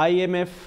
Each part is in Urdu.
IMF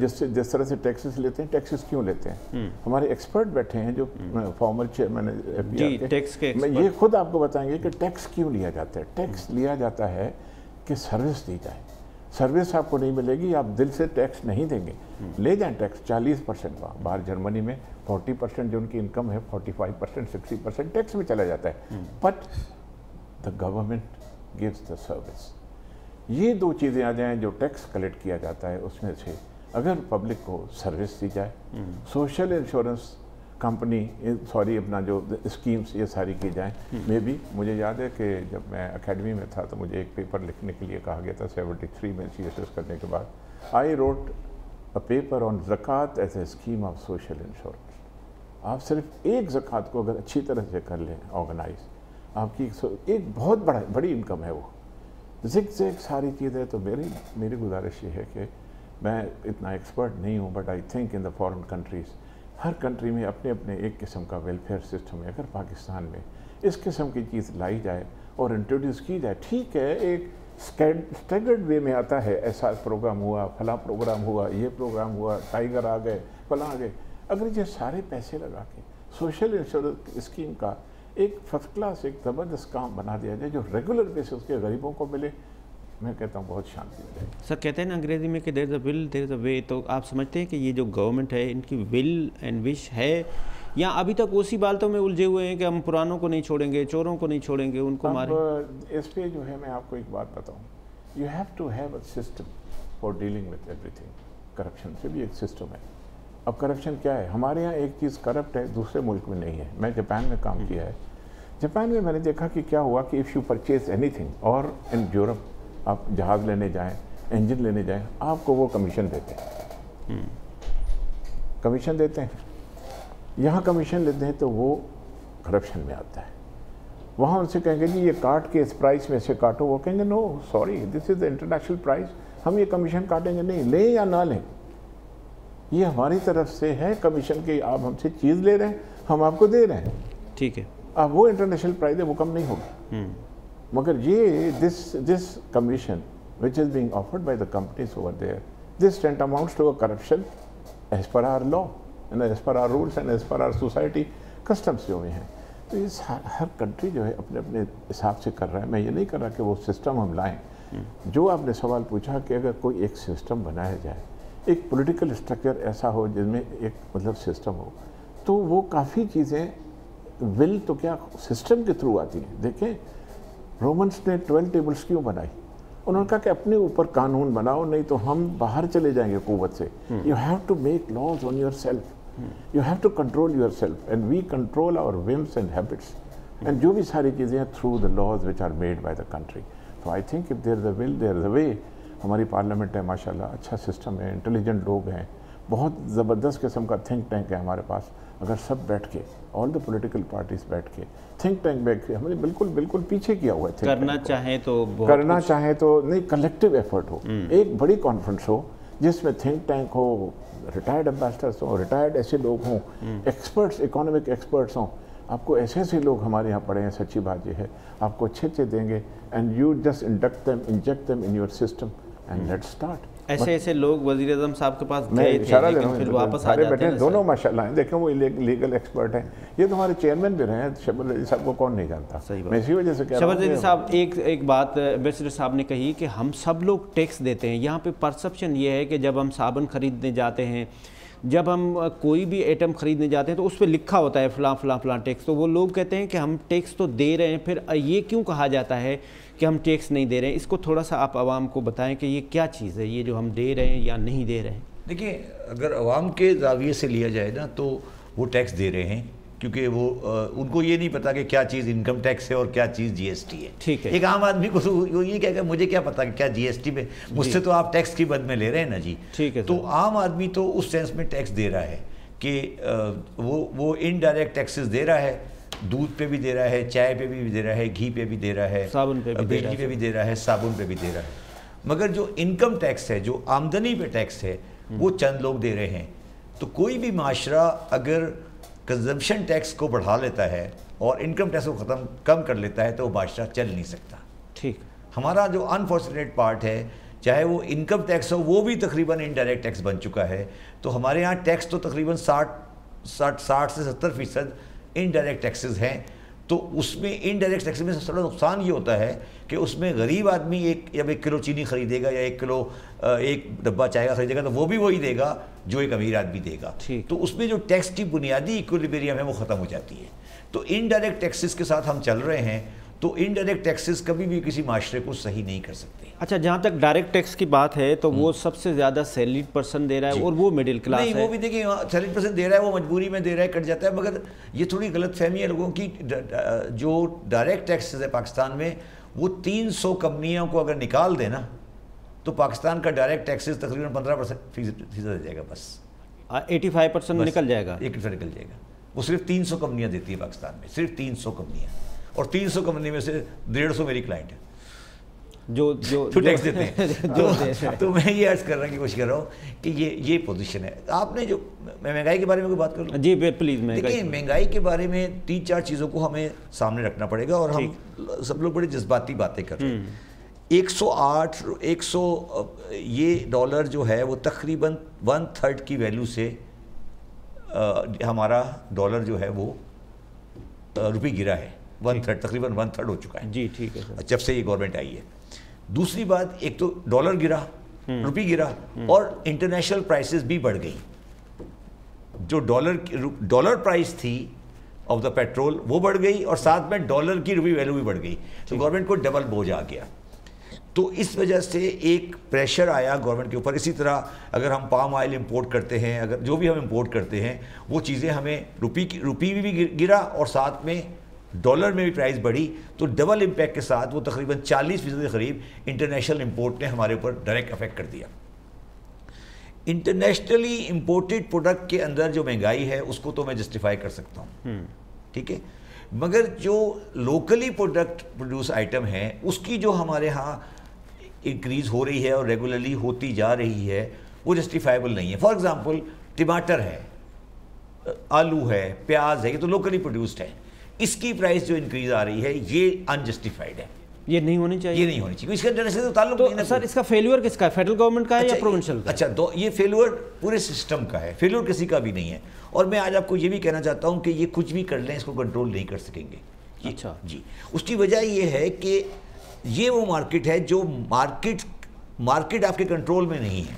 جس طرح سے ٹیکسز لیتے ہیں، ٹیکسز کیوں لیتے ہیں؟ ہمارے ایکسپرٹ بیٹھے ہیں جو فارمر چیئرمین میں یہ خود آپ کو بتائیں گے کہ ٹیکس کیوں لیا جاتا ہے۔ ٹیکس لیا جاتا ہے کہ سروس دی جائے۔ سروس آپ کو نہیں ملے گی، آپ دل سے ٹیکس نہیں دیں گے، لے جائیں ٹیکس 40%، باہر جرمنی میں 40% جو ان کی انکم ہے 45%، 60% ٹیکس میں چلا جاتا ہے، but the government gives the service. یہ دو چیزیں آ جائیں، جو ٹیکس کلیکٹ کیا جاتا ہے اس میں سے اگر پبلک کو سروس دی جائے، سوشل انشورنس کمپنی اپنا جو اسکیمز یہ ساری کی جائیں۔ میں بھی مجھے یاد ہے کہ جب میں اکیڈمی میں تھا تو مجھے ایک پیپر لکھنے کے لیے کہا گیا تھا 73 میں CSS کرنے کے بعد، I wrote a paper on زکوٰۃ as a scheme of social insurance. آپ صرف ایک زکوٰۃ کو اگر اچھی طرح سے کر لیں آرگنائز، آپ کی ایک بہت بڑی انکم ہے وہ۔ ساری چیزیں تو میری گزارش یہ ہے کہ میں اتنا ایکسپرٹ نہیں ہوں، but I think in the foreign countries, Hare country میں اپنے اپنے ایک قسم کا ویلفیئر سسٹم ہے۔ اگر پاکستان میں اس قسم کی چیز لائی جائے اور انٹروڈیوس کی جائے، ٹھیک ہے ایک اسٹیگرڈ وے میں آتا ہے، ایسا پروگرام ہوا، فلاں پروگرام ہوا، یہ پروگرام ہوا، ٹائیگر آ گئے، فلاں آ گئے، اگر یہ سارے پیسے لگا کے سوشل انشورنس اسکیم کا ایک فرسٹ کلاس ایک زبردست کام بنا دیا جائے جو ریگولر بیسس کے غریبوں کو ملے، میں کہتا ہوں بہت شانتی ملے گی۔ سر کہتے ہیں نا انگریزی میں کہ دیر از اے ول دیر از اے وے، تو آپ سمجھتے ہیں کہ یہ جو گورنمنٹ ہے ان کی ول اینڈ وش ہے، یا ابھی تک اسی باتوں میں الجھے ہوئے ہیں کہ ہم پرانوں کو نہیں چھوڑیں گے، چوروں کو نہیں چھوڑیں گے، ان کو ماریں؟ اس پہ جو ہے میں آپ کو ایک بات بتاؤں، you have to have a system for dealing with ایوری تھنگ۔ کرپشن سے بھی ایک سسٹم ہے۔ اب کرپشن کیا ہے؟ ہمارے یہاں ایک چیز کرپٹ ہے، دوسرے ملک میں نہیں ہے۔ میں جاپان میں کام کیا ہے، جاپان میں میں نے دیکھا کہ کیا ہوا کہ if you purchase any thing, اور ان یورپ آپ جہاز لینے جائیں، انجن لینے جائیں، آپ کو وہ کمیشن دیتے ہیں، کمیشن دیتے ہیں۔ یہاں کمیشن لیتے ہیں تو وہ کرپشن میں آتا ہے۔ وہاں ان سے کہیں گے جی یہ کاٹ کے اس پرائس میں سے کاٹو، وہ کہیں گے no sorry this is the international price, ہم یہ کمیشن کاٹیں گے نہیں، لیں یا نہ لیں، یہ ہماری طرف سے ہے کمیشن کہ آپ ہم سے چیز لے رہے ہیں، ہم آپ کو دے رہے ہیں، ٹھیک ہے، اب وہ انٹرنیشنل پرائز ہے وہ کم نہیں ہوگی۔ مگر یہ this commission which is being offered by the companies over there, this amounts to a corruption as per our law and as per our rules and as per our society customs جو بھی ہیں۔ تو یہ ہر کنٹری جو ہے اپنے اپنے حساب سے کر رہا ہے۔ میں یہ نہیں کر رہا کہ وہ سسٹم ہم لائیں۔ جو آپ نے سوال پوچھا کہ اگر کوئی ایک سسٹم بنایا جائے، ایک پولیٹیکل اسٹرکچر ایسا ہو جس میں ایک مطلب سسٹم ہو، تو وہ کافی چیزیں ول تو کیا سسٹم کے تھرو آتی ہیں۔ دیکھیں رومنس نے 12 ٹیبلز کیوں بنائی؟ انہوں نے کہا کہ اپنے اوپر قانون بناؤ، نہیں تو ہم باہر چلے جائیں گے قوت سے۔ You have to make laws on yourself, you have to control yourself, and we control our whims and habits, and جو بھی ساری چیزیں ہیں through the laws which are made by the country. تو آئی تھنک اف دیر از اے ول دیر از اے وے۔ ہماری پارلیمنٹ ہے ماشاء اللہ، اچھا سسٹم ہے، انٹیلیجنٹ لوگ ہیں، بہت زبردست قسم کا تھنک ٹینک ہے ہمارے پاس۔ اگر سب بیٹھ کے آل دا پولیٹیکل پارٹیز بیٹھ کے تھنک ٹینک بیٹھ کے، ہمیں بالکل پیچھے کیا ہوا ہے، کرنا چاہیں تو نہیں، کلیکٹیو ایفرٹ ہو، ایک بڑی کانفرنس ہو جس میں تھنک ٹینک ہو، ریٹائرڈ امبیسڈرس ہوں، ریٹائرڈ ایسے لوگ ہوں، ایکسپرٹس اکنامک ایکسپرٹس ہوں۔ آپ کو ایسے لوگ ہمارے یہاں پڑھے ہیں، سچی بات یہ ہے، آپ کو اچھے دیں گے، and you just inject them in your system and let's start. ایسے لوگ وزیر اعظم صاحب کے پاس گئے تھے لیکن پھر واپس آ جاتے ہیں، دونوں ماشاءاللہ ہیں، دیکھیں وہ لیگل ایکسپرٹ ہیں، یہ تو ہمارے چیئرمین بھی رہے ہیں، شبر علی صاحب کو کون نہیں جانتا۔ میں اسی وجہ سے کہہ رہا ہوں۔ شبر علی صاحب ایک بات ایمبیسڈر صاحب نے کہی کہ ہم سب لوگ ٹیکس دیتے ہیں۔ یہاں پہ پرسپشن یہ ہے کہ جب ہم صابن خریدنے جاتے ہیں، جب ہم کوئی بھی ایٹم خریدنے جاتے ہیں تو اس پہ لکھا ہوتا ہے فلاں فلاں فلاں ٹیکس، تو وہ لوگ کہتے ہیں کہ ہم ٹیکس تو دے رہے ہیں، پھر یہ کیوں کہا جاتا ہے کہ ہم ٹیکس نہیں دے رہے ہیں؟ اس کو تھوڑا سا آپ عوام کو بتائیں کہ یہ کیا چیز ہے، یہ جو ہم دے رہے ہیں یا نہیں دے رہے ہیں۔ دیکھیں اگر عوام کے زاویے سے لیا جائے نا تو وہ ٹیکس دے رہے ہیں، کیونکہ وہ ان کو یہ نہیں پتا کہ کیا چیز انکم ٹیکس ہے اور کیا چیز جی ایس ٹی ہے۔ ٹھیک ہے، ایک عام آدمی کو یہ کہے گا مجھے کیا پتا کہ کیا جی ایس ٹی میں، مجھ سے تو آپ ٹیکس کی بد میں لے رہے ہیں نا جی۔ ٹھیک ہے، تو عام آدمی تو اس سینس میں ٹیکس دے رہا ہے کہ وہ انڈائریکٹ ٹیکسز دے رہا ہے، دودھ پہ بھی دے رہا ہے، چائے پہ بھی دے رہا ہے، گھی پہ بھی دے رہا ہے، صابن پہ بھی بجلی پہ بھی دے رہا ہے، صابن پہ بھی دے رہا ہے۔ مگر جو انکم ٹیکس ہے، جو آمدنی پہ ٹیکس ہے، وہ چند لوگ دے رہے ہیں۔ تو کوئی بھی معاشرہ اگر کنزمپشن ٹیکس کو بڑھا لیتا ہے اور انکم ٹیکس کو کم کر لیتا ہے تو وہ معاشرہ چل نہیں سکتا۔ ٹھیک، ہمارا جو انفارچونیٹ پارٹ ہے چاہے وہ انکم ٹیکس ہو وہ بھی تقریباً انڈائریکٹ ٹیکس بن چکا ہے. تو ہمارے ہاں ٹیکس تو تقریباً 60 سے 70% انڈائریکٹ ٹیکسز ہیں. تو اس میں انڈائریکٹ ٹیکس میں سب سے بڑا نقصان یہ ہوتا ہے کہ اس میں غریب آدمی جب 1 کلو چینی خریدے گا یا 1 کلو 1 ڈبہ چائے کا خریدے گا تو وہ بھی وہی دے گا جو ایک امیر آدمی دے گا. تو اس میں جو ٹیکس کی بنیادی ایکولیبریم ہے وہ ختم ہو جاتی ہے. تو انڈائریکٹ ٹیکسز کے ساتھ ہم چل رہے ہیں. تو انڈائریکٹ ٹیکسز کبھی بھی کسی معاشرے کو صحیح نہیں کر سکتے. اچھا جہاں تک ڈائریکٹ ٹیکس کی بات ہے تو وہ سب سے زیادہ سیلریڈ پرسن دے رہا ہے اور وہ مڈل کلاس ہے. نہیں وہ بھی دیکھیں سیلریڈ پرسن دے رہا ہے وہ مجبوری میں دے رہا ہے کٹ جاتا ہے. مگر یہ تھوڑی غلط فہمی ہے لوگوں کی. جو ڈائریکٹ ٹیکسز ہے پاکستان میں وہ 300 کمپنیوں کو اگر نکال دے نا تو پاکستان کا ڈائریکٹ ٹیکسز تقریباً 15% رہ جائے گا. بس 85% نکل جائے گا. 1% نکل جائے گا. وہ صرف 300 کمپنیاں دیتی ہیں پاکستان میں, صرف 300 کمپنیاں. اور 300 کمپنی میں سے 150 میری کلائنٹ ہے جو ٹیکس دیتے ہیں. تو میں یہ عرض کرنے کی کوشش کر رہا ہوں کہ یہ پوزیشن ہے. آپ نے جو میں مہنگائی کے بارے میں کوئی بات کر لوں. جی پلیز. دیکھیں مہنگائی کے بارے میں 3-4 چیزوں کو ہمیں سامنے رکھنا پڑے گا. اور ہم سب لوگ بڑے جذباتی باتیں کر رہے ہیں. 108 یہ ڈالر جو ہے وہ تقریباً 1/3 کی ویلیو سے ہمارا ڈالر جو ہے وہ روپی گرا ہے. 1/3 تقریباً 1/3 ہو چکا ہے. جی ٹھیک ہے سر. جب سے یہ گورنمنٹ آئی ہے. دوسری بات, ایک تو ڈالر گرا, روپی گرا, اور انٹرنیشنل پرائسز بھی بڑھ گئی. جو ڈالر پرائس تھی آف دا پیٹرول وہ بڑھ گئی اور ساتھ میں ڈالر کی روپی ویلیو بھی بڑھ گئی. تو گورنمنٹ کو ڈبل بوجھ آ گیا. تو اس وجہ سے ایک پریشر آیا گورنمنٹ کے اوپر. اسی طرح اگر ہم پام آئل امپورٹ کرتے ہیں, اگر جو بھی ہم امپورٹ کرتے ہیں وہ چیزیں ہمیں روپی بھی گرا اور ساتھ میں ڈالر میں بھی پرائز بڑھی. تو ڈبل امپیکٹ کے ساتھ وہ تقریباً 40% کے قریب انٹرنیشنل امپورٹ نے ہمارے اوپر ڈائریکٹ افیکٹ کر دیا. انٹرنیشنلی امپورٹڈ پروڈکٹ کے اندر جو مہنگائی ہے اس کو تو میں جسٹیفائی کر سکتا ہوں, ٹھیک ہے. مگر جو لوکلی پروڈیوس آئٹم ہیں اس کی جو ہمارے ہاں انکریز ہو رہی ہے اور ریگولرلی ہوتی جا رہی ہے وہ جسٹیفائیبل نہیں ہے. فار ایگزامپل ٹماٹر ہے, آلو ہے, پیاز ہے, یہ تو لوکلی پروڈیوسڈ ہے. اس کی پرائس جو انکریز آ رہی ہے یہ انجسٹیفائڈ ہے. یہ نہیں ہونی چاہیے. یہ نہیں ہونی چاہیے. اس کا انٹرنیشنل سے تعلق نہیں ہے. سر اس کا فیلور کس کا ہے, فیڈرل گورنمنٹ کا ہے یا پروونشل کا؟ اچھا یہ فیلور پورے سسٹم کا ہے, فیلور کسی کا بھی نہیں ہے. اور میں آج آپ کو یہ بھی کہنا چاہتا ہوں کہ یہ کچھ بھی کر لیں اس کو کنٹرول نہیں کر سکیں گے. اچھا جی, اس کی وجہ یہ ہے کہ یہ وہ مارکیٹ ہے جو مارکیٹ آپ کے کنٹرول میں نہیں ہے.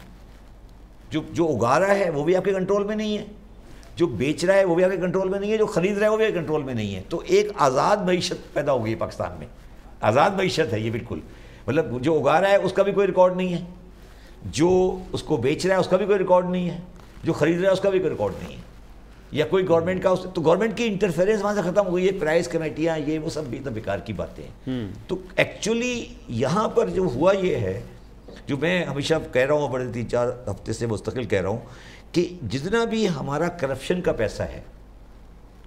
جو اگا رہا ہے وہ بھی آپ کے کنٹرول میں نہیں ہے, جو بیچ رہا ہے وہ بھی آپ کے کنٹرول میں نہیں ہے, جو خرید رہا ہے وہ بھی آپ کے کنٹرول میں نہیں ہے. تو ایک آزاد معیشت پیدا ہو گئی پاکستان میں. آزاد معیشت ہے یہ بالکل. مطلب جو اگا رہا ہے اس کا بھی کوئی ریکارڈ نہیں ہے, جو اس کو بیچ رہا ہے اس کا بھی کوئی ریکارڈ نہیں ہے, جو خرید رہا ہے اس کا بھی کوئی ریکارڈ نہیں ہے, یا کوئی گورنمنٹ کا. تو گورنمنٹ کی انٹرفیئرنس وہاں سے ختم ہو گئی ہے. پرائز کمیٹیاں یہ وہ سب بھی تو بیکار کی باتیں ہیں. تو ایکچولی یہاں پر جو ہوا یہ ہے, جو میں ہمیشہ کہہ رہا ہوں, بڑے 3-4 ہفتے سے مستقل کہہ رہا ہوں کہ جتنا بھی ہمارا کرپشن کا پیسہ ہے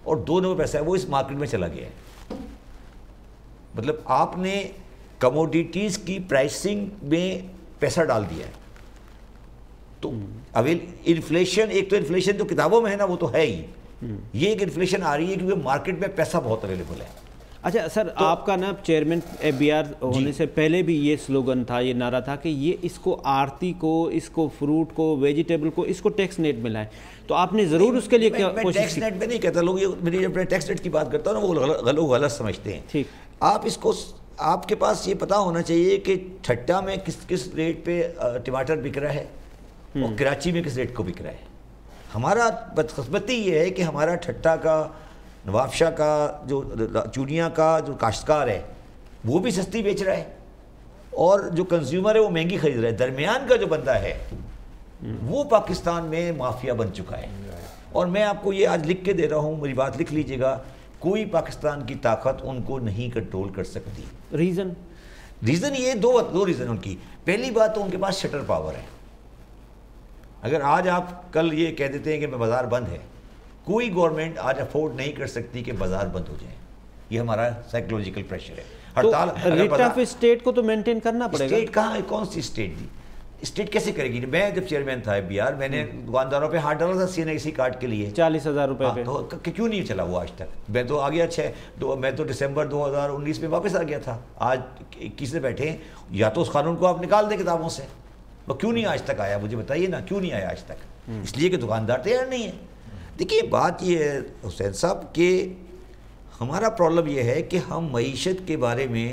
اور دونوں کا پیسہ ہے وہ اس مارکیٹ میں چلا گیا ہے. مطلب آپ نے کموڈیٹیز کی پرائسنگ میں پیسہ ڈال دیا ہے. تو انفلیشن, ایک تو انفلیشن جو کتابوں میں ہے نا وہ تو ہے ہی, یہ ایک انفلیشن آ رہی ہے کیونکہ مارکیٹ میں پیسہ بہت اویلیبل ہے. اچھا سر, آپ کا نا چیئرمین FBR ہونے سے پہلے بھی یہ سلوگن تھا, یہ نعرہ تھا کہ یہ اس کو آرتی کو, اس کو فروٹ کو, ویجیٹیبل کو, اس کو ٹیکس نیٹ میں لائیں. تو آپ نے ضرور اس کے لیے کیا کوشش کی؟ ٹیکس نیٹ میں نہیں کہتا. لوگ میری جب ٹیکس نیٹ کی بات کرتا ہوں نا وہ غلط سمجھتے ہیں. ٹھیک, آپ اس کو, آپ کے پاس یہ پتا ہونا چاہیے کہ ٹھٹا میں کس ریٹ پہ ٹماٹر بک رہا ہے اور کراچی میں کس ریٹ کو بک رہا ہے. ہمارا بدقسمتی یہ ہے کہ ہمارا ٹھٹا کا, نواب شاہ کا, جو چونیا کا جو کاشتکار ہے وہ بھی سستی بیچ رہا ہے اور جو کنزیومر ہے وہ مہنگی خرید رہا ہے. درمیان کا جو بندہ ہے وہ پاکستان میں مافیا بن چکا ہے. اور میں آپ کو یہ آج لکھ کے دے رہا ہوں, میری بات لکھ لیجئے گا, کوئی پاکستان کی طاقت ان کو نہیں کنٹرول کر سکتی. ریزن یہ دو ریزن ان کی. پہلی بات تو ان کے پاس شٹر پاور ہے. اگر آج آپ کل یہ کہہ دیتے ہیں کہ بازار بند ہے, کوئی گورنمنٹ آج افورڈ نہیں کر سکتی کہ بازار بند ہو جائے. یہ ہمارا سائیکولوجیکل پریشر ہے. ہڑتال, ریٹ آف اسٹیٹ کو تو مینٹین کرنا پڑے گا. اسٹیٹ کہاں, کون سی اسٹیٹ دی؟ اسٹیٹ کیسے کرے گی؟ میں جب چیئرمین تھا FBR میں نے دکانداروں پہ ہاتھ ڈالا تھا CNIC کارڈ کے لیے 40,000 روپے پہ. تو کیوں نہیں چلا وہ آج تک؟ میں تو آ گیا میں تو دسمبر 2019 میں واپس آ گیا تھا. آج 21 سے بیٹھے ہیں. یا تو اس قانون کو آپ نکال دیں کتابوں سے. وہ کیوں نہیں آج تک آیا؟ مجھے بتائیے نا کیوں نہیں آیا آج تک؟ اس لیے کہ دکاندار تیار نہیں ہے. دیکھیے بات یہ ہے حسین صاحب کہ ہمارا پرابلم یہ ہے کہ ہم معیشت کے بارے میں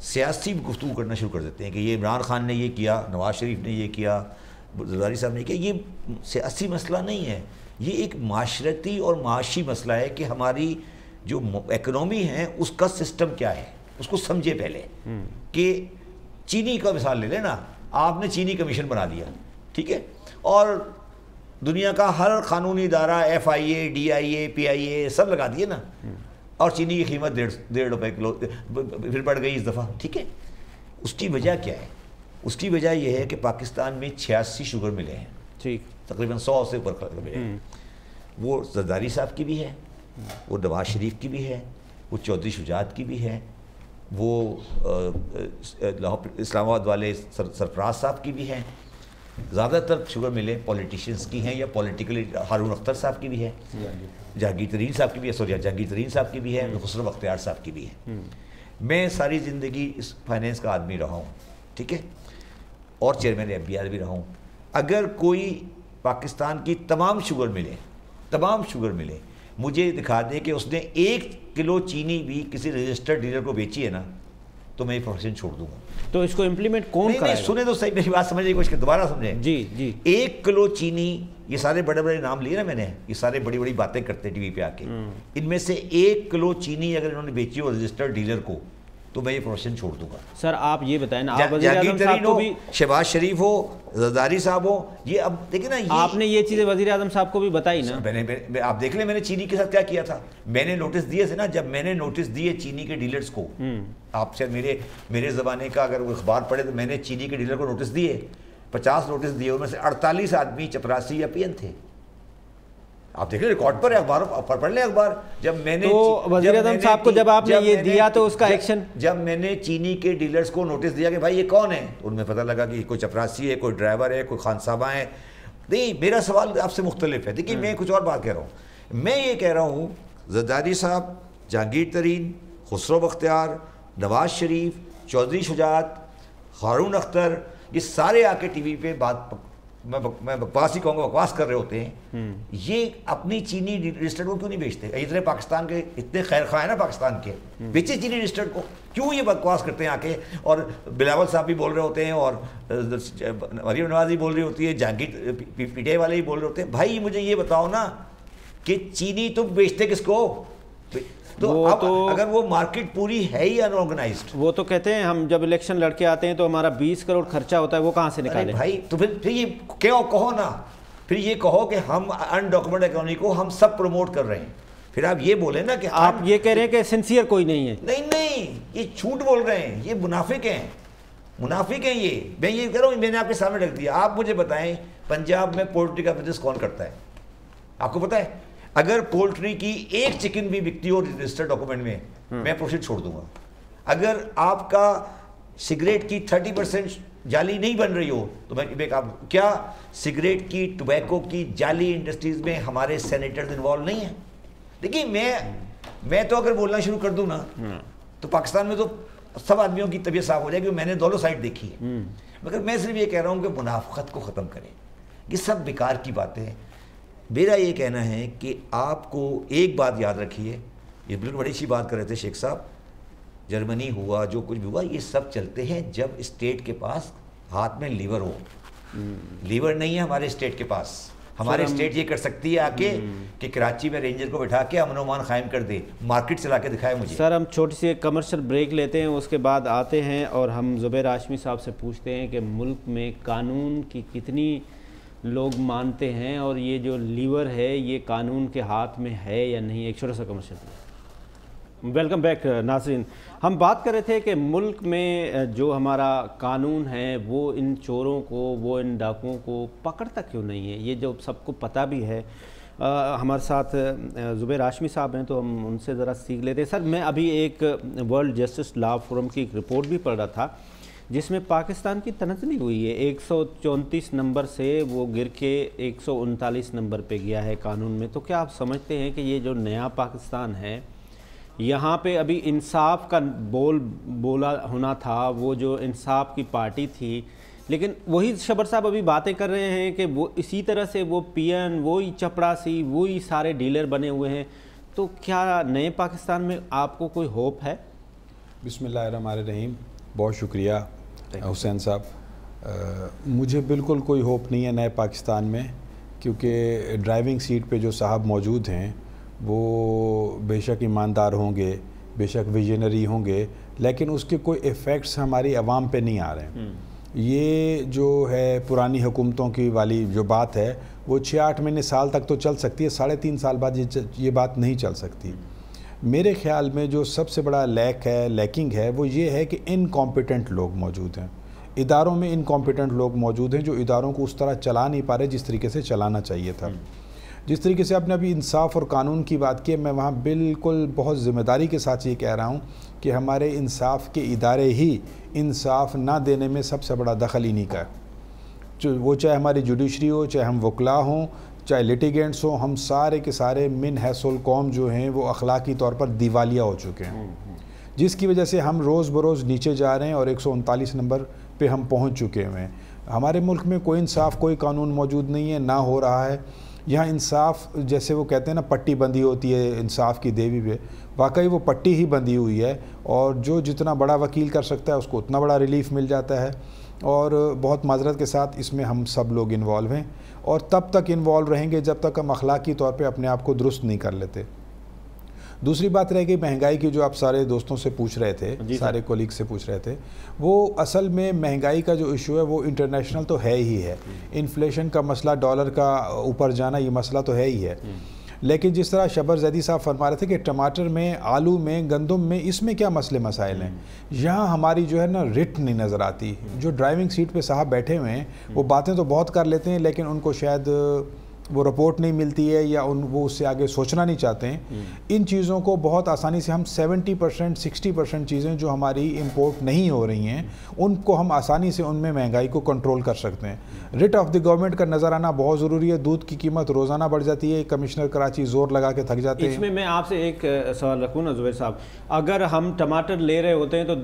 سیاسی گفتگو کرنا شروع کر دیتے ہیں کہ یہ عمران خان نے یہ کیا، نواز شریف نے یہ کیا، زرداری صاحب نے کیا. یہ سیاسی مسئلہ نہیں ہے، یہ ایک معاشرتی اور معاشی مسئلہ ہے کہ ہماری جو اکنومی ہے اس کا سسٹم کیا ہے. اس کو سمجھے پہلے کہ چینی کا مثال لے لیں نا. آپ نے چینی کمیشن بنا دیا، ٹھیک ہے، اور دنیا کا ہر قانونی ادارہ FIA DIA PIA سب لگا دیے نا، اور چینی کی قیمت 1.5 روپے کلو پھر بڑھ گئی اس دفعہ. ٹھیک ہے، اس کی وجہ کیا ہے؟ اس کی وجہ یہ ہے کہ پاکستان میں 86 شوگر ملے ہیں، ٹھیک، تقریباً 100 سے اوپر ملے ہیں. وہ زرداری صاحب کی بھی ہے، وہ نواز شریف کی بھی ہے، وہ چودھری شجاعت کی بھی ہے، وہ اسلام آباد والے سرفراز صاحب کی بھی ہے. زیادہ تر شوگر ملے پولیٹیشینز کی ہیں یا پولیٹیکلی ہارون اختر صاحب کی بھی ہے، جہانگیر ترین صاحب کی بھی ہے، جہانگیر ترین صاحب کی بھی ہے، خسرو بختیار صاحب کی بھی ہے. میں ساری زندگی اس فائنینس کا آدمی رہا ہوں، ٹھیک ہے، اور چیئرمین FBR بھی رہا ہوں. اگر کوئی پاکستان کی تمام شوگر ملے مجھے دکھا دے کہ اس نے 1 کلو چینی بھی کسی رجسٹرڈ ڈیلر کو بیچی ہے نا، تو میں یہ پروفیشن چھوڑ دوں گا. تو اس کو امپلیمنٹ کون کرے گا؟ سنیں تو صحیح میری بات سمجھنے کی کوشش کریں، دوبارہ سمجھیں. جی 1 کلو چینی، یہ سارے بڑے نام لیے نا میں نے، یہ سارے بڑی باتیں کرتے ٹی وی پہ آ کے. ان میں سے 1 کلو چینی اگر انہوں نے بیچی ہو رجسٹرڈ ڈیلر کو، تو میں یہ پروفیشن چھوڑ دوں گا. سر آپ یہ بتائیں نا، آپ وزیر اعظم صاحب کو بھی، شہباز شریف ہو، زرداری صاحب ہو، یہ اب دیکھیں نا، آپ نے یہ چیزیں وزیر اعظم صاحب کو بھی بتائی نا. آپ دیکھ لیں میں نے چینی کے ساتھ کیا کیا تھا. میں نے نوٹس دیے تھے نا، جب میں نے نوٹس دیے چینی کے ڈیلرز کو، آپ سے میرے زمانے کا اگر وہ اخبار پڑھے تو میں نے چینی کے ڈیلر کو نوٹس دیے، 50 نوٹس دیے، ان میں سے 48 آدمی چپراسی یا PN تھے. آپ دیکھ لیں ریکارڈ پر ہے، اخبار پڑھ لیں اخبار. جب میں نے وزیر اعظم صاحب کو جب آپ نے یہ دیا تو اس کا ایکشن، جب میں نے چینی کے ڈیلرز کو نوٹس دیا کہ بھائی یہ کون ہے، ان میں پتہ لگا کہ کوئی چپراسی ہے، کوئی ڈرائیور ہے، کوئی خان صاحبہ ہے. نہیں، میرا سوال آپ سے مختلف ہے. دیکھیے میں کچھ اور بات کہہ رہا ہوں. میں یہ کہہ رہا ہوں زرداری صاحب، جہانگیر ترین، خسرو بختیار، نواز شریف، چودھری شجاعت، ہارون اختر، یہ سارے آ کے ٹی وی پہ بات، میں بکواس ہی کہوں گا، بکواس کر رہے ہوتے ہیں. یہ اپنی چینی رجسٹرڈ کو کیوں نہیں بیچتے؟ اتنے پاکستان کے اتنے خیر خواہ ہیں نا پاکستان کے، بیچے چینی رجسٹرڈ کو. کیوں یہ بکواس کرتے ہیں آ کے؟ اور بلاول صاحب بھی بول رہے ہوتے ہیں، اور مریم نواز بھی بول رہی ہوتی ہے، جہانگیر PTI والے بھی بول رہے ہوتے ہیں. بھائی مجھے یہ بتاؤ نا کہ چینی تم بیچتے کس کو؟ تو اب اگر وہ مارکیٹ پوری ہے ہی انآرگنائزڈ، وہ تو کہتے ہیں ہم جب الیکشن لڑ کے آتے ہیں تو ہمارا 20 کروڑ خرچہ ہوتا ہے، وہ کہاں سے نکالیں؟ بھائی تو پھر یہ کہو نا، پھر یہ کہو کہ ہم انڈاکومنٹ اکانومی کو ہم سب پروموٹ کر رہے ہیں. پھر آپ یہ بولیں نا کہ آپ یہ کہہ رہے ہیں کہ سنسیئر کوئی نہیں ہے. نہیں، یہ جھوٹ بول رہے ہیں، یہ منافق ہیں یہ. میں یہ کہہ رہا ہوں، میں نے آپ کے سامنے رکھ دیا. آپ مجھے بتائیں پنجاب میں پولٹری کا بزنس کون کرتا ہے؟ آپ کو پتہ ہے؟ اگر پولٹری کی 1 چکن بھی بکتی ہو رجسٹرڈ ڈاکومنٹ میں پروفٹ چھوڑ دوں گا. اگر آپ کا سگریٹ کی 30% جعلی نہیں بن رہی ہو تو میں کیا سگریٹ کی، ٹوبیکو کی جعلی انڈسٹریز میں ہمارے سینیٹرز انوالو نہیں ہیں؟ دیکھیے میں تو اگر بولنا شروع کر دوں نا تو پاکستان میں تو سب آدمیوں کی طبیعت صاف ہو جائے گی. میں نے دونوں سائڈ دیکھی ہے. مگر میں صرف یہ کہہ رہا ہوں کہ منافقت کو ختم کریں. یہ سب بیکار کی باتیں ہیں. میرا یہ کہنا ہے کہ آپ کو ایک بات یاد رکھیے، یہ بالکل بڑی اچھی بات کر رہے تھے شیخ صاحب، جرمنی ہوا، جو کچھ بھی ہوا، یہ سب چلتے ہیں جب اسٹیٹ کے پاس ہاتھ میں لیور ہو. لیور نہیں ہے ہمارے اسٹیٹ کے پاس. ہمارے اسٹیٹ یہ کر سکتی ہے آ کے کہ کراچی میں رینجر کو بٹھا کے امن و امان قائم کر دے، مارکیٹ چلا کے دکھائے مجھے. سر ہم چھوٹی سی ایک کمرشل بریک لیتے ہیں، اس کے بعد آتے ہیں اور ہم زبیر ہاشمی صاحب سے پوچھتے ہیں کہ ملک میں قانون کی کتنی لوگ مانتے ہیں اور یہ جو لیور ہے یہ قانون کے ہاتھ میں ہے یا نہیں. ایک چھوٹا سا کمرشل. ویلکم بیک ناظرین. ہم بات کر رہے تھے کہ ملک میں جو ہمارا قانون ہے وہ ان چوروں کو، وہ ان ڈاکوؤں کو پکڑتا کیوں نہیں ہے. یہ جو سب کو پتہ بھی ہے. ہمارے ساتھ زبیر ہاشمی صاحب ہیں تو ہم ان سے ذرا سیکھ لیتے ہیں. سر میں ابھی ایک ورلڈ جسٹس لا فورم کی ایک رپورٹ بھی پڑھ رہا تھا جس میں پاکستان کی تنزلی ہوئی ہے. 134 نمبر سے وہ گر کے 139 نمبر پہ گیا ہے قانون میں. تو کیا آپ سمجھتے ہیں کہ یہ جو نیا پاکستان ہے یہاں پہ ابھی انصاف کا بولا ہونا تھا, وہ جو انصاف کی پارٹی تھی, لیکن وہی شبر صاحب ابھی باتیں کر رہے ہیں کہ وہ اسی طرح سے وہ پی این, وہی چپڑاسی, وہی سارے ڈیلر بنے ہوئے ہیں. تو کیا نئے پاکستان میں آپ کو کوئی ہوپ ہے؟ بسم اللہ الرحمن الرحیم. بہت شکریہ حسین صاحب. مجھے بالکل کوئی ہوپ نہیں ہے نئے پاکستان میں, کیونکہ ڈرائیونگ سیٹ پہ جو صاحب موجود ہیں وہ بے شک ایماندار ہوں گے, بے شک ویژنری ہوں گے, لیکن اس کے کوئی ایفیکٹس ہماری عوام پہ نہیں آ رہے ہیں. یہ جو ہے پرانی حکومتوں کی والی جو بات ہے وہ 6-8 مہینے سال تک تو چل سکتی ہے, 3.5 سال بعد یہ بات نہیں چل سکتی. میرے خیال میں جو سب سے بڑا لیکنگ ہے وہ یہ ہے کہ انکمپیٹنٹ لوگ موجود ہیں اداروں میں. انکمپیٹنٹ لوگ موجود ہیں جو اداروں کو اس طرح چلا نہیں پا رہے جس طریقے سے چلانا چاہیے تھا. جس طریقے سے آپ نے ابھی انصاف اور قانون کی بات کی, میں وہاں بالکل بہت ذمہ داری کے ساتھ یہ کہہ رہا ہوں کہ ہمارے انصاف کے ادارے ہی انصاف نہ دینے میں سب سے بڑا دخل انہی کا ہے. وہ چاہے ہماری جوڈیشری ہو, چاہے ہم وکلا ہوں, چاہے لیٹیگنٹس ہوں, ہم سارے کے سارے من حیث القوم جو ہیں وہ اخلاقی طور پر دیوالیہ ہو چکے ہیں, جس کی وجہ سے ہم روز بروز نیچے جا رہے ہیں اور 139 نمبر پہ ہم پہنچ چکے ہیں. ہمارے ملک میں کوئی انصاف, کوئی قانون موجود نہیں ہے, نہ ہو رہا ہے. یہاں انصاف جیسے وہ کہتے ہیں نا پٹی بندھی ہوتی ہے انصاف کی دیوی پہ, واقعی وہ پٹی ہی بندھی ہوئی ہے, اور جو جتنا بڑا وکیل کر سکتا ہے اس کو اتنا بڑا ریلیف مل جاتا ہے. اور بہت معذرت کے ساتھ اس میں ہم سب لوگ انوالو ہیں, اور تب تک انوالو رہیں گے جب تک ہم اخلاقی طور پہ اپنے آپ کو درست نہیں کر لیتے. دوسری بات رہ گئی مہنگائی کی, جو آپ سارے دوستوں سے پوچھ رہے تھے, سارے کولیگ سے پوچھ رہے تھے. وہ اصل میں مہنگائی کا جو ایشو ہے وہ انٹرنیشنل تو ہے ہی ہے. انفلیشن کا مسئلہ, ڈالر کا اوپر جانا, یہ مسئلہ تو ہے ہی ہے. لیکن جس طرح شبر زیدی صاحب فرما رہے تھے کہ ٹماٹر میں, آلو میں, گندم میں, اس میں کیا مسئلے مسائل ہیں, یہاں ہماری جو ہے نا رٹ نہیں نظر آتی. جو ڈرائیونگ سیٹ پہ صاحب بیٹھے ہوئے ہیں وہ باتیں تو بہت کر لیتے ہیں, لیکن ان کو شاید وہ رپورٹ نہیں ملتی ہے, یا وہ اس سے آگے سوچنا نہیں چاہتے ہیں. ان چیزوں کو بہت آسانی سے ہم 70% 60% چیزیں جو ہماری امپورٹ نہیں ہو رہی ہیں ان کو ہم آسانی سے ان میں مہنگائی کو کنٹرول کر سکتے ہیں. ریٹ آف دی گورنمنٹ کا نظر آنا بہت ضروری ہے. دودھ کی قیمت روزانہ بڑھ جاتی ہے, کمشنر کراچی زور لگا کے تھک جاتے ہیں. اس میں آپ سے ایک سوال رکھوں نا زبیر صاحب, اگر ہم ٹماٹر لے رہے ہوتے ہیں تو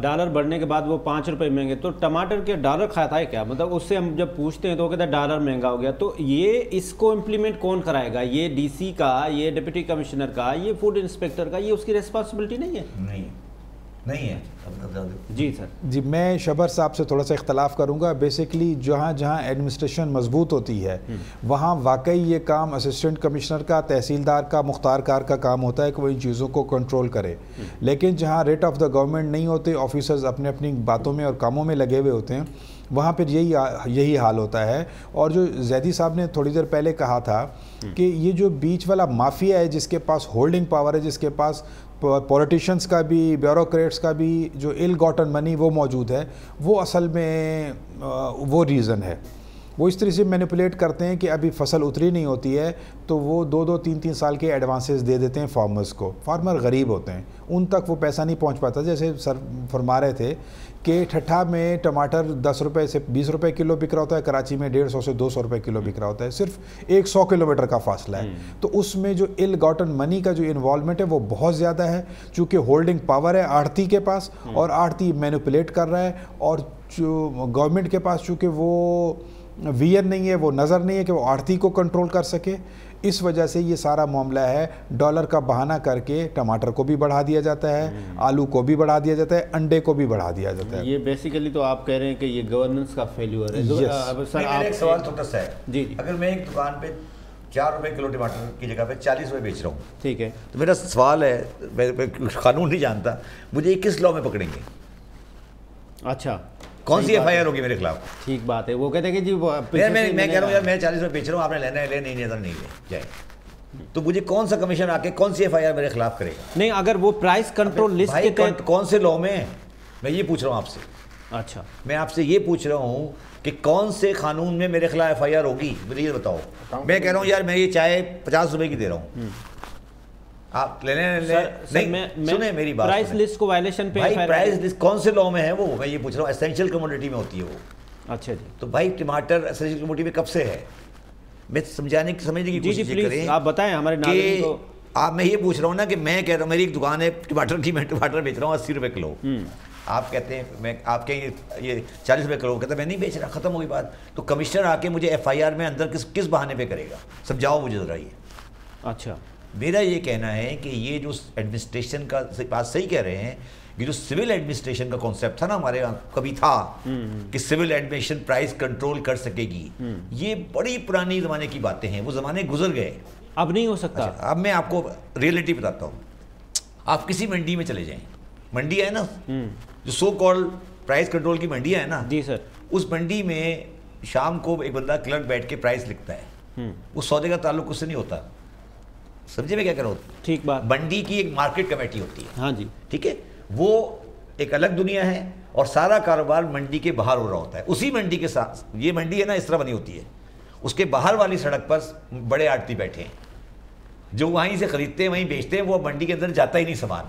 ڈالر بڑھنے کے بعد وہ 5 روپے مہنگے, تو ٹماٹر کے ڈالر کھاتا ہے کیا؟ مطلب اس سے ہم جب پوچھتے ہیں تو وہ کہتا ہے ڈالر مہنگا ہو گیا. تو یہ اس کو امپلیمنٹ کون کرائے گا؟ یہ ڈی سی کا, یہ ڈپٹی کمشنر کا, یہ فوڈ انسپیکٹر کا, یہ اس کی ریسپانسبلٹی نہیں ہے؟ نہیں ہے. جی سر. جی میں شبر صاحب سے تھوڑا سا اختلاف کروں گا. بیسیکلی جہاں ایڈمنسٹریشن مضبوط ہوتی ہے وہاں واقعی یہ کام اسسٹنٹ کمشنر کا, تحصیلدار کا, مختار کار کا کام ہوتا ہے کہ وہ ان چیزوں کو کنٹرول کرے. لیکن جہاں ریٹ آف دا گورنمنٹ نہیں ہوتے, آفیسرز اپنے اپنی باتوں میں اور کاموں میں لگے ہوئے ہوتے ہیں, وہاں پھر یہی حال ہوتا ہے. اور جو زیدی صاحب نے تھوڑی دیر پہلے کہا تھا کہ یہ جو بیچ والا مافیا ہے جس کے پاس ہولڈنگ پاور ہے, جس کے پاس پولیٹیشنز کا بھی, بیوروکریٹس کا بھی جو ایل گاٹن منی وہ موجود ہے, وہ اصل میں وہ ریزن ہے. وہ اس طرح سے مینیپولیٹ کرتے ہیں کہ ابھی فصل اتری نہیں ہوتی ہے تو وہ 2-2 3-3 سال کے ایڈوانسز دے دیتے ہیں فارمرز کو. فارمر غریب ہوتے ہیں, ان تک وہ پیسہ نہیں پہنچ پاتا. جیسے سر فرما رہے تھے کہ ٹھٹھا میں ٹماٹر 10 روپے سے 20 روپے کلو بک رہا ہوتا ہے, کراچی میں 150 سے 200 روپے کلو بک رہا ہوتا ہے. صرف 100 کلومیٹر کا فاصلہ ہے. تو اس میں جو ایل گاٹن منی کا جو انوالومنٹ ہے وہ بہت زیادہ ہے, چونکہ ہولڈنگ پاور ہے آڑتی کے پاس, اور آڑتی مینیپولیٹ کر رہا ہے. اور جو گورنمنٹ کے پاس چونکہ وہ ویئر نہیں ہے, وہ نظر نہیں ہے کہ وہ آڑتی کو کنٹرول کر سکے, اس وجہ سے یہ سارا معاملہ ہے. ڈالر کا بہانہ کر کے ٹماٹر کو بھی بڑھا دیا جاتا ہے, آلو کو بھی بڑھا دیا جاتا ہے, انڈے کو بھی بڑھا دیا جاتا ہے. یہ بیسیکلی تو آپ کہہ رہے ہیں کہ یہ گورننس کا فیلیور ہے. سر ایک سوال چھوٹا سا ہے. جی اگر میں ایک دکان پہ 4 روپے کلو ٹماٹر کی جگہ پہ 40 روپے بیچ رہا ہوں, ٹھیک ہے, تو میرا سوال ہے, میں قانون نہیں جانتا, مجھے کس لاء میں پکڑیں گے؟ اچھا, کون سی ایف آئی آر ہوگی میرے خلاف؟ ٹھیک بات ہے. وہ کہتے ہیں کہ جی میں کہہ رہا ہوں یار میں 40 روپے بیچ رہا ہوں, آپ نے لینا ہے لے, نہیں لینا نہیں لے جائے, تو مجھے کون سا کمیشن آ کے کون سی ایف آئی آر میرے خلاف کرے گا؟ نہیں, اگر وہ پرائس کنٹرول لسٹ کے تحت کون سے لاء میں, میں یہ پوچھ رہا ہوں آپ سے. اچھا, میں آپ سے یہ پوچھ رہا ہوں کہ کون سے قانون میں میرے خلاف ایف آئی آر ہوگی, مجھے یہ بتاؤ. میں کہہ رہا ہوں یار میں یہ چائے 50 روپے کی دے رہا ہوں, آپ سنیں میری بات، پرائس لسٹ کو وائلیشن پہ بھائی پرائس لسٹ کون سے لاء میں ہے وہ؟ میں یہ پوچھ رہا ہوں، اسینشیل کموڈٹی میں ہوتی ہے وہ. اچھا جی. تو بھائی ٹماٹر اسینشیل کموڈٹی میں کب سے ہے؟ میں سمجھنے کی کوشش کریں. آپ بتائیں ہمارے ناظرین کو. آپ میں یہ پوچھ رہا ہوں نا کہ میں کہہ رہا ہوں میری ایک دکان ہے ٹماٹر کی، میں ٹماٹر بیچ رہا ہوں 80 روپے کلو. آپ کہتے ہیں میں آپ کے یہ 40 روپے کلو، کہتے ہیں میں نہیں بیچ رہا، ختم ہوئی بات. تو کمشنر آ کے مجھے FIR میں اندر کس بہانے پہ کرے گا؟ سمجھاؤ مجھے ذرا یہ. اچھا میرا یہ کہنا ہے کہ یہ جو ایڈمنسٹریشن کا بات صحیح کہہ رہے ہیں، یہ جو سول ایڈمنسٹریشن کا کانسیپٹ تھا نا ہمارے یہاں کبھی تھا کہ سول ایڈمنسٹریشن پرائز کنٹرول کر سکے گی، یہ بڑی پرانی زمانے کی باتیں ہیں، وہ زمانے گزر گئے، اب نہیں ہو سکتا. اب میں آپ کو ریئلٹی بتاتا ہوں. آپ کسی منڈی میں چلے جائیں، منڈی ہے نا جو سو کال پرائز کنٹرول کی منڈی ہے نا، جی سر، اس منڈی میں شام کو ایک بندہ کلرک بیٹھ کے پرائز لکھتا ہے، اس سودے کا تعلق اس سے نہیں ہوتا. سمجھے میں کیا کر رہا ہوں؟ ٹھیک بات. منڈی کی ایک مارکیٹ کمیٹی ہوتی ہے، ہاں جی ٹھیک ہے، وہ ایک الگ دنیا ہے اور سارا کاروبار منڈی کے باہر ہو رہا ہوتا ہے. اسی منڈی کے ساتھ یہ منڈی ہے نا اس طرح بنی ہوتی ہے، اس کے باہر والی سڑک پر بڑے آڑتی بیٹھے ہیں جو وہیں سے خریدتے ہیں وہیں بیچتے ہیں، وہ منڈی کے اندر جاتا ہی نہیں سامان،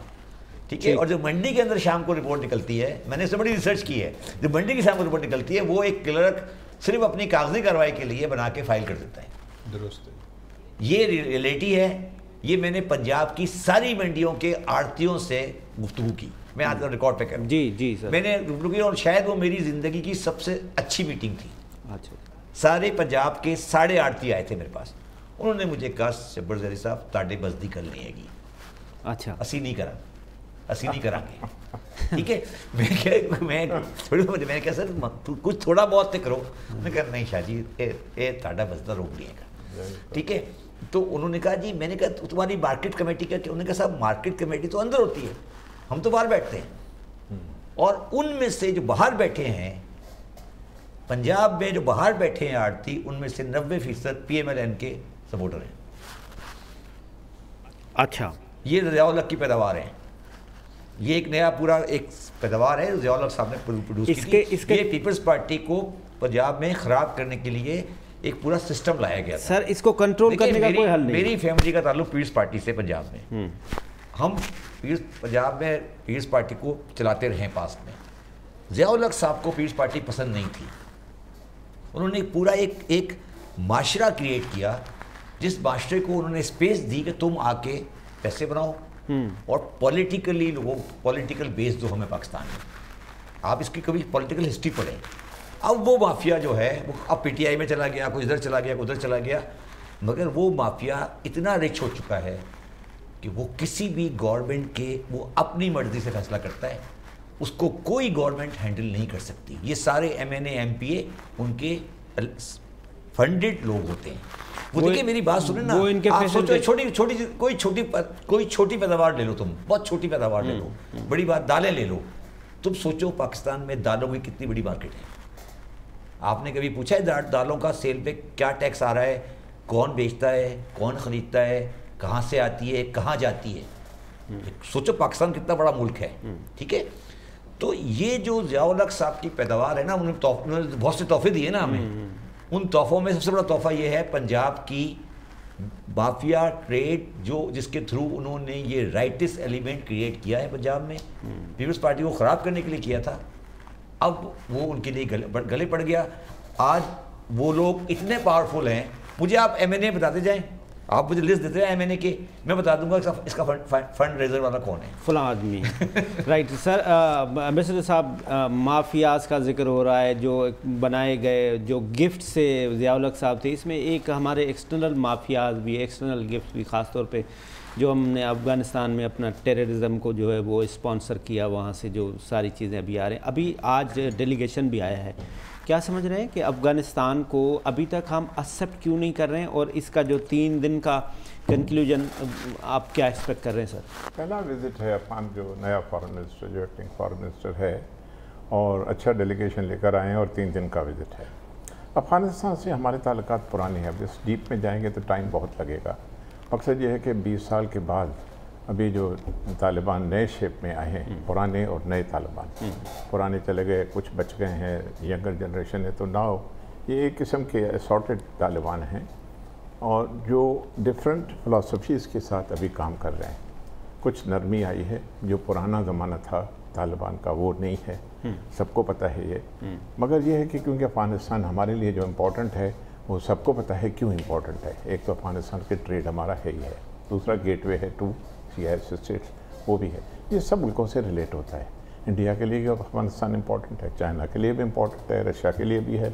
ٹھیک ہے. اور جو منڈی کے اندر شام کو رپورٹ نکلتی ہے، میں نے اس سے بڑی ریسرچ کی ہے، جو منڈی کی شام کو رپورٹ نکلتی ہے وہ ایک کلرک صرف اپنی کاغذی کارروائی کے لیے بنا کے فائل کر دیتا ہے. درست ہے، یہ ریئلٹی ہے. یہ میں نے پنجاب کی ساری منڈیوں کے آڑتیوں سے گفتگو کی، میں آج ریکارڈ پہ کر رہا ہوں. جی جی سر، میں نے گفتگو کی اور شاید وہ میری زندگی کی سب سے اچھی میٹنگ تھی. اچھا. سارے پنجاب کے 8.5 آڑتی آئے تھے میرے پاس. انہوں نے مجھے کہا شبر زہری صاحب تاڑے بزدی کرنی ہے گی. اچھا. اسی نہیں کریں گے، ٹھیک ہے. میں کہا سر کچھ تھوڑا بہت تو کرو. میں کہا نہیں شاہ جی اے تاڑا بزدہ روک لیے گا، ٹھیک ہے. تو انہوں نے کہا جی، میں نے کہا تمہاری مارکیٹ کمیٹی کا کیا؟ انہوں نے کہا صاحب مارکیٹ کمیٹی تو اندر ہوتی ہے، ہم تو باہر بیٹھتے ہیں. اور ان میں سے جو باہر بیٹھے ہیں پنجاب میں، جو باہر بیٹھے ہیں آڑتی، ان میں سے 90% PMLN کے سپورٹر ہیں. اچھا. یہ ضیاء الحق کی پیداوار ہیں. یہ ایک نیا پورا ایک پیداوار ہے ضیاء الحق صاحب نے پروڈیوس کی تھی. یہ پیپلز پارٹی کو پنجاب میں خراب کرنے کے لیے ایک پورا سسٹم لایا گیا تھا. سر اس کو کنٹرول کرنے کا کوئی حل نہیں. میری فیملی کا تعلق پیپلز پارٹی سے پنجاب میں، ہم پنجاب میں پیپلز پارٹی کو چلاتے رہے. پاس میں ضیاء الحق صاحب کو پیپلز پارٹی پسند نہیں تھی. انہوں نے پورا ایک معاشرہ کریٹ کیا، جس معاشرے کو انہوں نے اسپیس دی کہ تم آ کے پیسے بناؤ اور پولیٹیکلی لوگوں پولیٹیکل بیس جو ہمیں پاکستان میں، آپ اس کی کبھی پولیٹیکل ہسٹری پڑھیں. اب وہ مافیا جو ہے وہ اب PTI میں چلا گیا، کوئی ادھر چلا گیا، کوئی ادھر چلا گیا، مگر وہ مافیا اتنا رچ ہو چکا ہے کہ وہ کسی بھی گورنمنٹ کے وہ اپنی مرضی سے فیصلہ کرتا ہے، اس کو کوئی گورنمنٹ ہینڈل نہیں کر سکتی. یہ سارے MNA MPA ان کے فنڈڈ لوگ ہوتے ہیں. وہ دیکھیں میری بات سنیں نا، آپ سوچو کوئی چھوٹی پیداوار لے لو، تم بہت چھوٹی پیداوار لے لو، بڑی بات دالیں لے لو. تم سوچو پاکستان میں دالوں کی کتنی بڑی مارکیٹ ہے. آپ نے کبھی پوچھا ہے دالوں کا سیل پہ کیا ٹیکس آ رہا ہے، کون بیچتا ہے، کون خریدتا ہے، کہاں سے آتی ہے، کہاں جاتی ہے؟ سوچو پاکستان کتنا بڑا ملک ہے، ٹھیک ہے. تو یہ جو ضیاء الحق صاحب کی پیداوار ہے نا، انہوں نے بہت سے تحفے دیے نا ہمیں. ان تحفوں میں سب سے بڑا تحفہ یہ ہے پنجاب کی مافیا ٹریڈ، جس کے تھرو انہوں نے یہ رائٹس ایلیمنٹ کریٹ کیا ہے پنجاب میں. پیپلز پارٹی کو خراب کرنے کے لیے کیا تھا، اب وہ ان کے لیے گلے پڑ گیا. آج وہ لوگ اتنے پاورفل ہیں. مجھے آپ MNA بتاتے جائیں، آپ مجھے لسٹ دیتے ہیں MNA کے، میں بتا دوں گا اس کا فنڈ ریزر والا کون ہے، فلاں آدمی. Right sir. امبیسڈر صاحب، مافیاز کا ذکر ہو رہا ہے جو بنائے گئے، جو گفٹ سے ضیاء الحق صاحب تھے، اس میں ایک ہمارے ایکسٹرنل مافیاز بھی، ایکسٹرنل گفٹ بھی، خاص طور پہ جو ہم نے افغانستان میں اپنا ٹیررزم کو جو ہے وہ اسپانسر کیا، وہاں سے جو ساری چیزیں ابھی آ رہے ہیں. ابھی آج ڈیلیگیشن بھی آیا ہے. کیا سمجھ رہے ہیں کہ افغانستان کو ابھی تک ہم ایکسیپٹ کیوں نہیں کر رہے ہیں، اور اس کا جو 3 دن کا کنکلوژن آپ کیا ایکسپیکٹ کر رہے ہیں سر؟ پہلا وزٹ ہے افغان جو نیا فارن منسٹر، جو ایکٹنگ فارن منسٹر ہے، اور اچھا ڈیلیگیشن لے کر آئے ہیں، اور 3 دن کا وزٹ ہے. افغانستان سے ہمارے تعلقات پرانے ہیں. اب اس ڈیپ میں جائیں گے تو ٹائم بہت لگے گا. مقصد یہ ہے کہ 20 سال کے بعد ابھی جو طالبان نئے شیپ میں آئے ہیں، پرانے اور نئے طالبان، پرانے چلے گئے، کچھ بچ گئے ہیں، ینگر جنریشن ہے، تو ناؤ یہ ایک قسم کے اسارٹڈ طالبان ہیں. اور جو ڈفرینٹ فلاسفیز کے ساتھ ابھی کام کر رہے ہیں. کچھ نرمی آئی ہے، جو پرانا زمانہ تھا طالبان کا وہ نہیں ہے، سب کو پتہ ہے یہ. مگر یہ ہے کہ کیونکہ افغانستان ہمارے لیے جو امپورٹنٹ ہے وہ سب کو پتہ ہے کیوں امپورٹنٹ ہے. ایک تو افغانستان کے ٹریڈ ہمارا ہے ہی ہے، دوسرا گیٹ وے ہے ٹو CIS اسٹیٹس وہ بھی ہے. یہ سب ملکوں سے ریلیٹ ہوتا ہے. انڈیا کے لیے افغانستان امپورٹنٹ ہے، چائنا کے لیے بھی امپورٹنٹ ہے، رشیا کے لیے بھی ہے،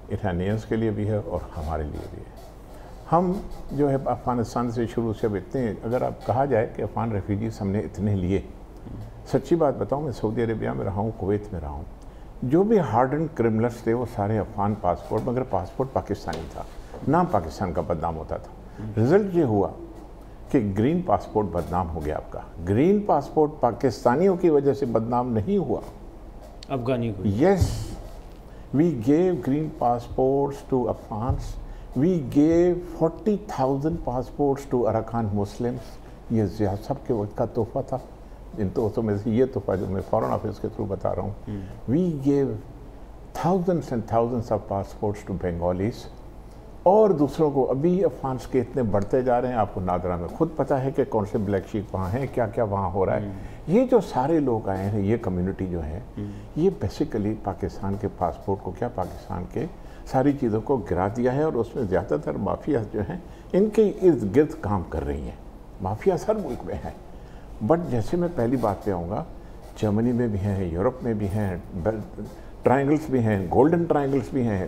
ایرانیئنس کے لیے بھی ہے اور ہمارے لیے بھی ہے. ہم جو ہے افغانستان سے شروع سے اب اتنے، اگر آپ کہا جائے کہ افغان ریفیوجیز ہم نے اتنے لیے، سچی بات بتاؤں میں سعودی عربیہ میں رہا ہوں، کویت میں رہا ہوں، جو بھی ہارڈن کرمنلز تھے وہ سارے افغان پاسپورٹ، مگر پاسپورٹ پاکستانی تھا، نام پاکستان کا بدنام ہوتا تھا. رزلٹ یہ ہوا کہ گرین پاسپورٹ بدنام ہو گیا. آپ کا گرین پاسپورٹ پاکستانیوں کی وجہ سے بدنام نہیں ہوا، افغانیوں کو. Yes, we gave green passports to Afghans, we gave 40,000 passports to Arakan Muslims. یہ سب کے وقت کا تحفہ تھا. ان تحفوں میں سے یہ تحفہ جو میں فارن آفس کے تھرو بتا رہا ہوں، we gave thousands and thousands of passports to Bengalis اور دوسروں کو. ابھی افغانس کے اتنے بڑھتے جا رہے ہیں، آپ کو نادرا میں خود پتہ ہے کہ کون سے بلیک شیپ وہاں ہیں، کیا کیا وہاں ہو رہا ہے. یہ جو سارے لوگ آئے ہیں، یہ کمیونٹی جو ہے، یہ بیسیکلی پاکستان کے پاسپورٹ کو کیا، پاکستان کے ساری چیزوں کو گرا دیا ہے. اور اس میں زیادہ تر مافیا جو ہیں ان کے ارد گرد کام کر رہی ہیں. مافیا ہر ملک میں ہیں، بٹ جیسے میں پہلی بات پہ آؤں گا، جرمنی میں بھی ہیں، یورپ میں بھی ہیں، ٹرائنگلس بھی ہیں، گولڈن ٹرائنگلس بھی ہیں.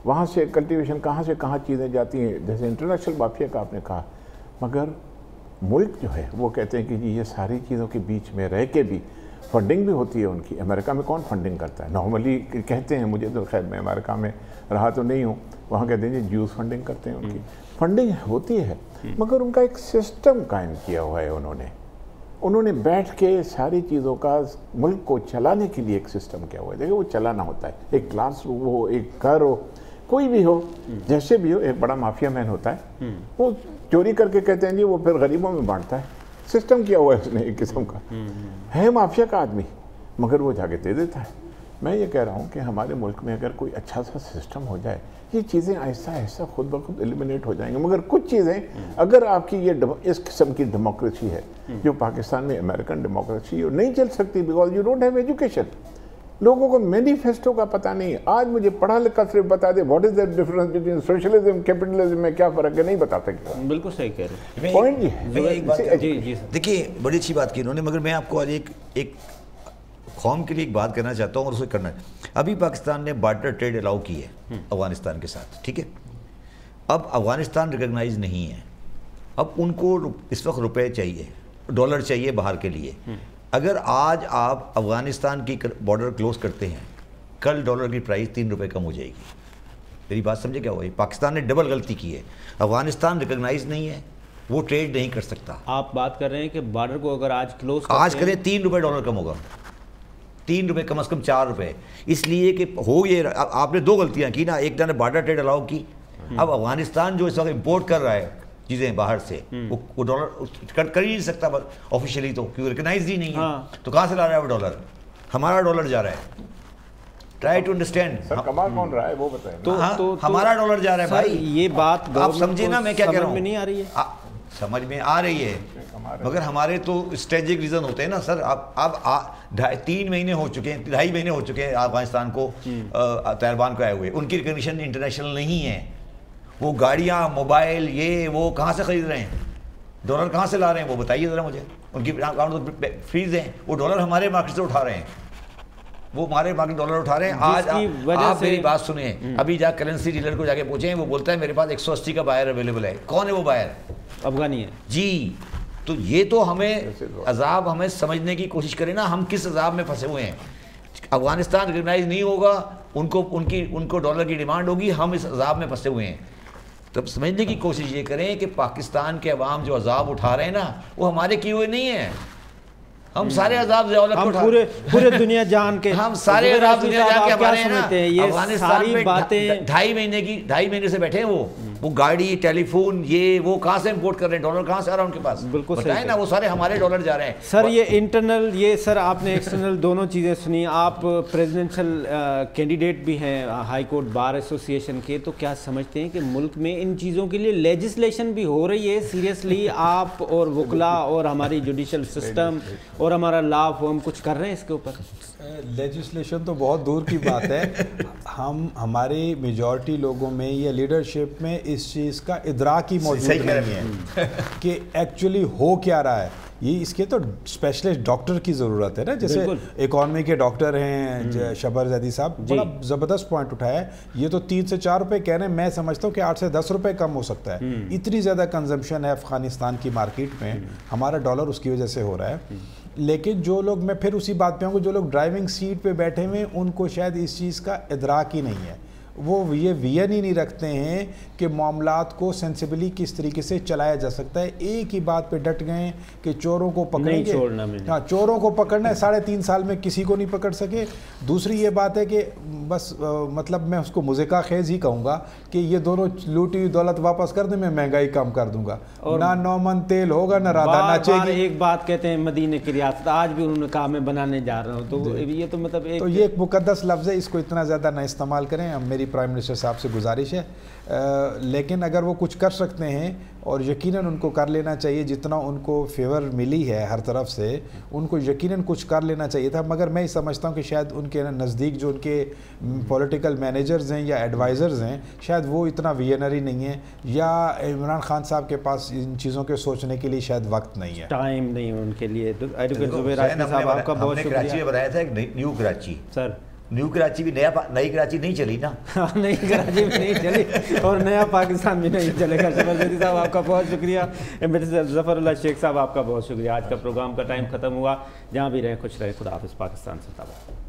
وہاں سے کلٹیویشن کہاں سے کہاں چیزیں جاتی ہیں، جیسے انٹرنیشنل مافیا کا آپ نے کہا. مگر ملک جو ہے وہ کہتے ہیں کہ جی یہ ساری چیزوں کے بیچ میں رہ کے بھی فنڈنگ بھی ہوتی ہے ان کی. امریکہ میں کون فنڈنگ کرتا ہے؟ نارملی کہتے ہیں، مجھے تو خیر میں امریکہ میں رہا تو نہیں ہوں، وہاں کہتے ہیں جی جیوز فنڈنگ کرتے ہیں، ان کی فنڈنگ ہوتی ہے. مگر ان کا ایک سسٹم قائم کیا ہوا ہے انہوں نے بیٹھ کے ساری چیزوں کا ملک کو چلانے کے لیے ایک سسٹم کیا ہوا ہے. دیکھیں وہ چلانا ہوتا ہے، ایک کلاس ہو، ایک گھر ہو، کوئی بھی ہو، جیسے بھی ہو. ایک بڑا مافیا مین ہوتا ہے، وہ چوری کر کے کہتے ہیں جی وہ پھر غریبوں میں بانٹتا ہے. سسٹم کیا ہوا ہے اس نے ایک قسم کا، ہے مافیا کا آدمی، مگر وہ جا کے دے دیتا ہے. میں یہ کہہ رہا ہوں کہ ہمارے ملک میں اگر کوئی اچھا سا سسٹم ہو جائے، یہ چیزیں آہستہ آہستہ خود بخود ایلیمنیٹ ہو جائیں گے. مگر کچھ چیزیں اگر آپ کی یہ اس قسم کی ڈیموکریسی ہے جو پاکستان میں امریکن ڈیموکریسی نہیں چل سکتی، because you don't have education. لوگوں کو مینیفیسٹو کا پتہ نہیں ہے. آج مجھے پڑھا لکھا صرف بتا دے what is the difference between socialism capitalism میں کیا فرق ہے، نہیں بتا سکتا. بالکل صحیح کہہ رہے ہیں. پوائنٹ یہ ہے. دیکھیے بڑی اچھی بات کی انہوں نے، مگر میں آپ کو آج ایک قوم کے لیے ایک بات کرنا چاہتا ہوں اور اسے کرنا ہے. ابھی پاکستان نے بارٹر ٹریڈ الاؤ کی ہے افغانستان کے ساتھ، ٹھیک ہے. اب افغانستان ریکگنائز نہیں ہے. اب ان کو اس وقت روپے چاہیے، ڈالر چاہیے باہر کے لیے. اگر آج آپ افغانستان کی بارڈر کلوز کرتے ہیں، کل ڈالر کی پرائس 3 روپے کم ہو جائے گی. میری بات سمجھے کیا ہوئی؟ پاکستان نے ڈبل غلطی کی ہے. افغانستان ریکگنائز نہیں ہے، وہ ٹریڈ نہیں کر سکتا. آپ بات کر رہے ہیں کہ بارڈر کو اگر آج کلوز آج کریں 3 روپے ڈالر کم ہوگا، 3 روپے کم از کم 4 روپے. اس لیے کہ ہو یہ آپ نے 2 غلطیاں کی نا. ایک نے بارڈر ٹریڈ الاؤ کی. اب افغانستان جو اس وقت امپورٹ کر رہا ہے چیزیں باہر سے، وہ ڈالر کر ہی نہیں سکتا آفیشیلی، تو کیونکہ ریکگنائز ہی نہیں ہے. تو کہاں سے لا رہا ہے وہ ڈالر؟ ہمارا ڈالر جا رہا ہے. Try to understand. Sir Kamal کون رہا ہے وہ بتائیں. تو ہمارا ڈالر جا رہا ہے بھائی. یہ بات آپ سمجھے نا میں کیا کہہ رہا ہوں. میں نہیں آ رہی ہے، سمجھ میں آ رہی ہے، مگر ہمارے تو اسٹریٹجک ریزن ہوتے ہیں نا سر. اب 3 مہینے ہو چکے ہیں، 2.5 مہینے ہو چکے ہیں افغانستان کو طالبان کو آئے ہوئے. ان کی ریکگنیشن انٹرنیشنل نہیں ہے. وہ گاڑیاں، موبائل، یہ وہ کہاں سے خرید رہے ہیں؟ ڈالر کہاں سے لا رہے ہیں وہ بتائیے ذرا مجھے. ان کی اکاؤنٹ فریز ہیں. وہ ڈالر ہمارے مارکیٹ سے اٹھا رہے ہیں، وہ ہمارے مارکیٹ ڈالر اٹھا رہے ہیں. آج آپ میری بات سنیں، ابھی جا کرنسی ڈیلر کو جا کے پوچھیں، وہ بولتا ہے میرے پاس 180 کا بائر اویلیبل ہے. کون ہے وہ بائر؟ افغانی ہے جی. تو یہ تو ہمیں عذاب ہمیں سمجھنے کی کوشش کریں نا، ہم کس عذاب میں پھنسے ہوئے ہیں. افغانستان ریکگنائز نہیں ہوگا، ان کو ڈالر کی ڈیمانڈ ہوگی، ہم اس عذاب میں پھنسے ہوئے ہیں. تب سمجھنے کی کوشش یہ کریں کہ پاکستان کے عوام جو عذاب اٹھا رہے ہیں نا، وہ ہمارے کیے ہوئے نہیں ہیں. ہم سارے عذاب پورے دنیا جان کے، ہم سارے عذاب دنیا جان کے ہمارے ہیں نا. افغانستان میں 2.5 مہینے سے بیٹھے ہیں وہ. وہ گاڑی ٹیلی فون یہ وہ کہاں سے امپورٹ کر رہے ہیں, ڈالر کہاں سے آ رہا ہے ان کے پاس؟ بالکل بتائیں نا, وہ سارے ہمارے ڈالر جا رہے ہیں. سر یہ انٹرنل, یہ سر آپ نے ایکسٹرنل دونوں چیزیں سنی. آپ پریزیڈنشل کینڈیڈیٹ بھی ہیں ہائی کورٹ بار ایسوسیشن کے, تو کیا سمجھتے ہیں کہ ملک میں ان چیزوں کے لیے لیجسلیشن بھی ہو رہی ہے سیریسلی؟ آپ اور وکلا اور ہماری جوڈیشل سسٹم اور ہمارا لا فارم کچھ کر رہے ہیں اس کے اوپر؟ لیجسلیشن تو بہت دور کی بات ہے. ہماری میجورٹی لوگوں میں یا لیڈرشپ میں اس چیز کا ادراک ہی موجود نہیں ہے کہ ایکچولی ہو کیا رہا ہے. یہ اس کے تو اسپیشلسٹ ڈاکٹر کی ضرورت ہے نا, جیسے اکانومی کے ڈاکٹر ہیں شبر زیدی صاحب, بڑا زبردست پوائنٹ اٹھایا ہے. یہ تو 3 سے 4 روپے کہہ رہے ہیں, میں سمجھتا ہوں کہ 8 سے 10 روپے کم ہو سکتا ہے. اتنی زیادہ کنزمپشن ہے افغانستان کی مارکیٹ میں, ہمارا ڈالر اس کی وجہ سے ہو رہا ہے. لیکن جو لوگ, میں پھر اسی بات پہ آؤں گا, جو لوگ ڈرائیونگ سیٹ پہ بیٹھے ہوئے ان کو شاید اس چیز کا ادراک ہی نہیں ہے. وہ یہ ویژن ہی نہیں رکھتے ہیں کہ معاملات کو سینسیبلی کس طریقے سے چلایا جا سکتا ہے. ایک ہی بات پہ ڈٹ گئے کہ چوروں کو پکڑیں گے. ہاں, چوروں کو پکڑنا ہے, 3.5 سال میں کسی کو نہیں پکڑ سکے. دوسری یہ بات ہے کہ بس مطلب میں اس کو مذاق خیز ہی کہوں گا کہ یہ دونوں لوٹی ہوئی دولت واپس کر دیں, میں مہنگائی کم کر دوں گا. نہ 9 من تیل ہوگا, نہ رادہ ناچے گی. ایک بات کہتے ہیں مدینے کی ریاست, آج بھی انہوں نے کہا میں بنانے جا رہا ہوں, تو یہ تو مطلب یہ ایک مقدس لفظ ہے, اس کو اتنا زیادہ نہ استعمال کریں. میری پرائم منسٹر صاحب سے گزارش ہے, لیکن اگر وہ کچھ کر سکتے ہیں, اور یقیناً ان کو کر لینا چاہیے, جتنا ان کو فیور ملی ہے ہر طرف سے, ان کو یقیناً کچھ کر لینا چاہیے تھا. مگر میں سمجھتا ہوں کہ شاید ان کے نزدیک جو ان کے پولیٹیکل مینیجرز ہیں یا ایڈوائزرز ہیں, شاید وہ اتنا ویژنری نہیں ہیں, یا عمران خان صاحب کے پاس ان چیزوں کے سوچنے کے لیے شاید وقت نہیں ہے, ٹائم نہیں ان کے لیے. ایڈوکیٹ زبیر آصفی صاحب آپ کا بہت شکریہ. کراچی میں بنایا تھا ایک نیو کراچی. سر نیو کراچی بھی نئی کراچی نہیں چلی نا, نئی کراچی بھی نہیں چلی, اور نیا پاکستان بھی نہیں چلے گا. شبر زیدی صاحب آپ کا بہت شکریہ. ظفر اللہ شیخ صاحب آپ کا بہت شکریہ. آج کا پروگرام کا ٹائم ختم ہوا. جہاں بھی رہیں خوش رہیں. خدا حافظ. پاکستان سے